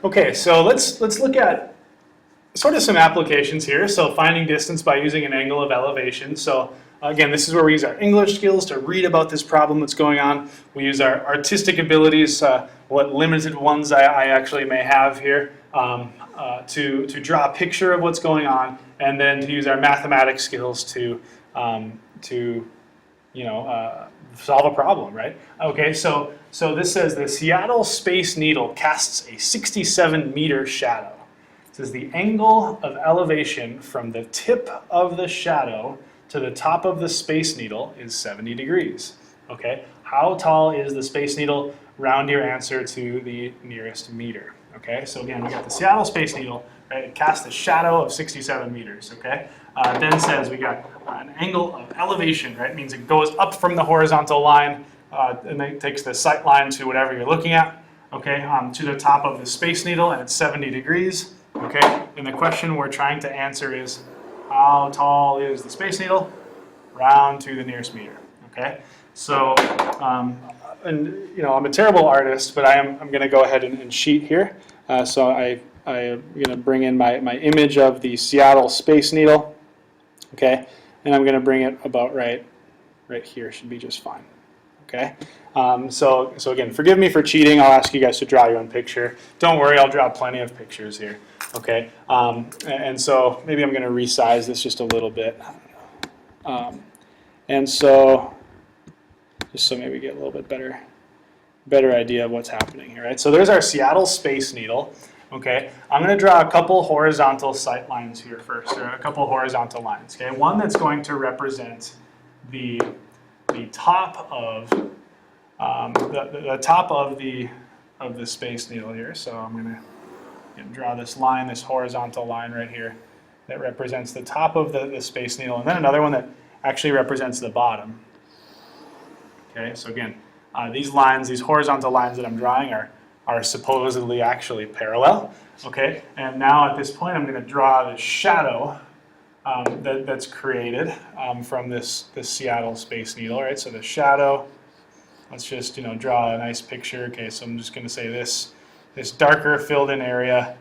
Okay, so let's look at sort of some applications here. So finding distance by using an angle of elevation. So again, this is where we use our English skills to read about this problem that's going on. We use our artistic abilities, what limited ones I actually may have here, to draw a picture of what's going on, and then to use our mathematics skills to solve a problem, right? Okay, so this says the Seattle Space Needle casts a 67-meter shadow. It says the angle of elevation from the tip of the shadow to the top of the Space Needle is 70 degrees. Okay, how tall is the Space Needle? Round your answer to the nearest meter. Okay, so again, we got the Seattle Space Needle, right? It casts a shadow of 67 meters, okay? Then says we got an angle of elevation, right? It means it goes up from the horizontal line, and then it takes the sight line to whatever you're looking at, okay, to the top of the Space Needle, and it's 70 degrees, okay? And the question we're trying to answer is, how tall is the Space Needle? Round to the nearest meter, okay? So, and you know, I'm a terrible artist, but I'm going to go ahead and cheat here. So I'm going to bring in my image of the Seattle Space Needle, okay, and I'm going to bring it about right here. Should be just fine, okay. So again, forgive me for cheating. I'll ask you guys to draw your own picture. Don't worry, I'll draw plenty of pictures here, okay. And so maybe I'm going to resize this just a little bit, and so just so maybe we get a little bit better idea of what's happening here, right? So there's our Seattle Space Needle. Okay, I'm going to draw a couple horizontal sight lines here first, or a couple horizontal lines. Okay, one that's going to represent the top of the top of the Space Needle here. So I'm going to draw this line, this horizontal line right here, that represents the top of the Space Needle, and then another one that actually represents the bottom. Okay, so again, these lines, these horizontal lines that I'm drawing are supposedly actually parallel. Okay, and now at this point I'm going to draw the shadow that's created from this Seattle Space Needle, right? So the shadow, let's just draw a nice picture. Okay, so I'm just going to say this darker filled in area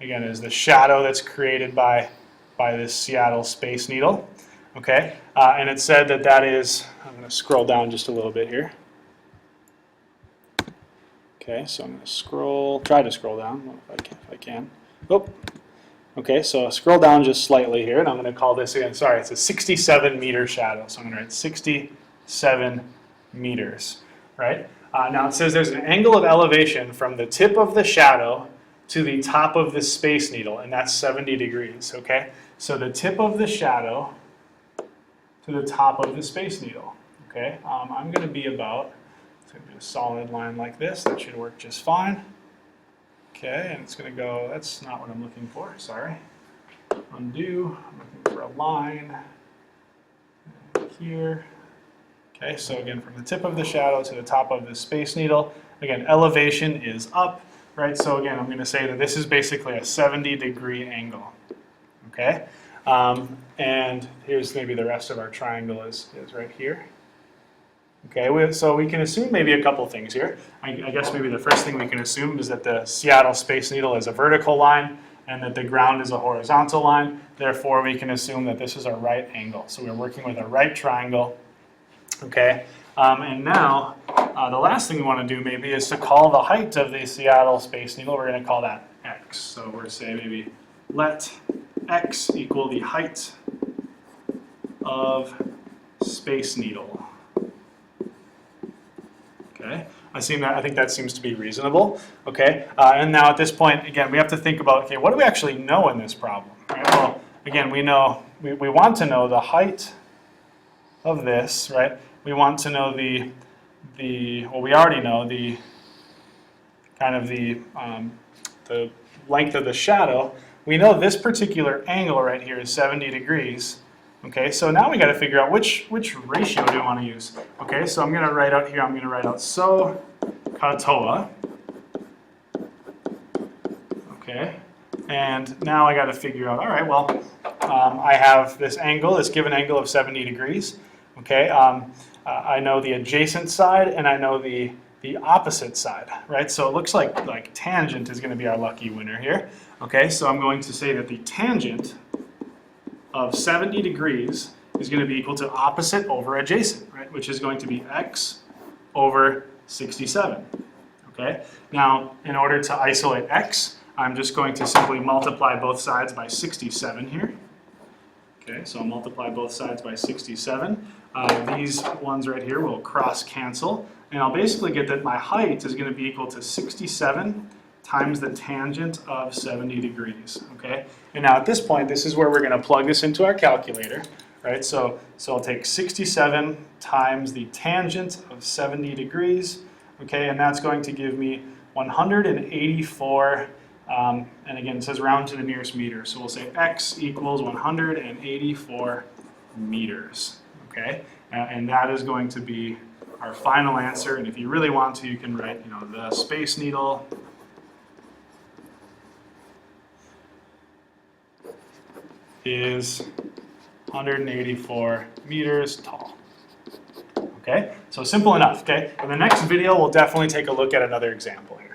again is the shadow that's created by this Seattle Space Needle. Okay, and it said that is, I'm going to scroll down just a little bit here. Okay, so I'm going to try to scroll down if I can. Oh, okay, so scroll down just slightly here, and I'm going to call this again, sorry, it's a 67-meter shadow. So I'm going to write 67 meters, right? Now it says there's an angle of elevation from the tip of the shadow to the top of the Space Needle, and that's 70 degrees, okay? So the tip of the shadow to the top of the Space Needle, okay? I'm going to be about, it's going to be a solid line like this. That should work just fine. Okay, and it's going to go, that's not what I'm looking for, sorry. Undo, I'm looking for a line here. Okay, so again, from the tip of the shadow to the top of the Space Needle, again, elevation is up, right? So again, I'm going to say that this is basically a 70-degree angle, okay? And here's maybe the rest of our triangle is right here. Okay, so we can assume maybe a couple things here. I guess maybe the first thing we can assume is that the Seattle Space Needle is a vertical line and that the ground is a horizontal line. Therefore, we can assume that this is a right angle. So we're working with a right triangle. Okay, and now the last thing we want to do maybe is to call the height of the Seattle Space Needle. We're going to call that x. So we're saying maybe let x equal the height of Space Needle. Okay, I think that seems to be reasonable. Okay, and now at this point, again, we have to think about, okay, what do we actually know in this problem? Right? Well, again, we want to know the height of this, right? We want to know well, we already know the length of the shadow. We know this particular angle right here is 70 degrees. Okay, so now we got to figure out which ratio do we want to use. Okay, so I'm going to write out here, I'm going to write out so katoa. Okay, and now I got to figure out, all right, well, I have this angle, this given angle of 70 degrees. Okay, I know the adjacent side and I know the the opposite side, right? So it looks like tangent is going to be our lucky winner here. Okay, so I'm going to say that the tangent of 70 degrees is going to be equal to opposite over adjacent, right? Which is going to be x over 67. Okay, now in order to isolate x, I'm just going to simply multiply both sides by 67 here. Okay, so I'll multiply both sides by 67. These ones right here will cross cancel, and I'll basically get that my height is going to be equal to 67 times the tangent of 70 degrees. Okay, and now at this point, this is where we're going to plug this into our calculator, right? So I'll take 67 times the tangent of 70 degrees, okay, and that's going to give me 184. And again, it says round to the nearest meter. So we'll say x equals 184 meters. Okay, and that is going to be our final answer. And if you really want to, you can write, the Space Needle is 184 meters tall. Okay, so simple enough. Okay, in the next video, we'll definitely take a look at another example here.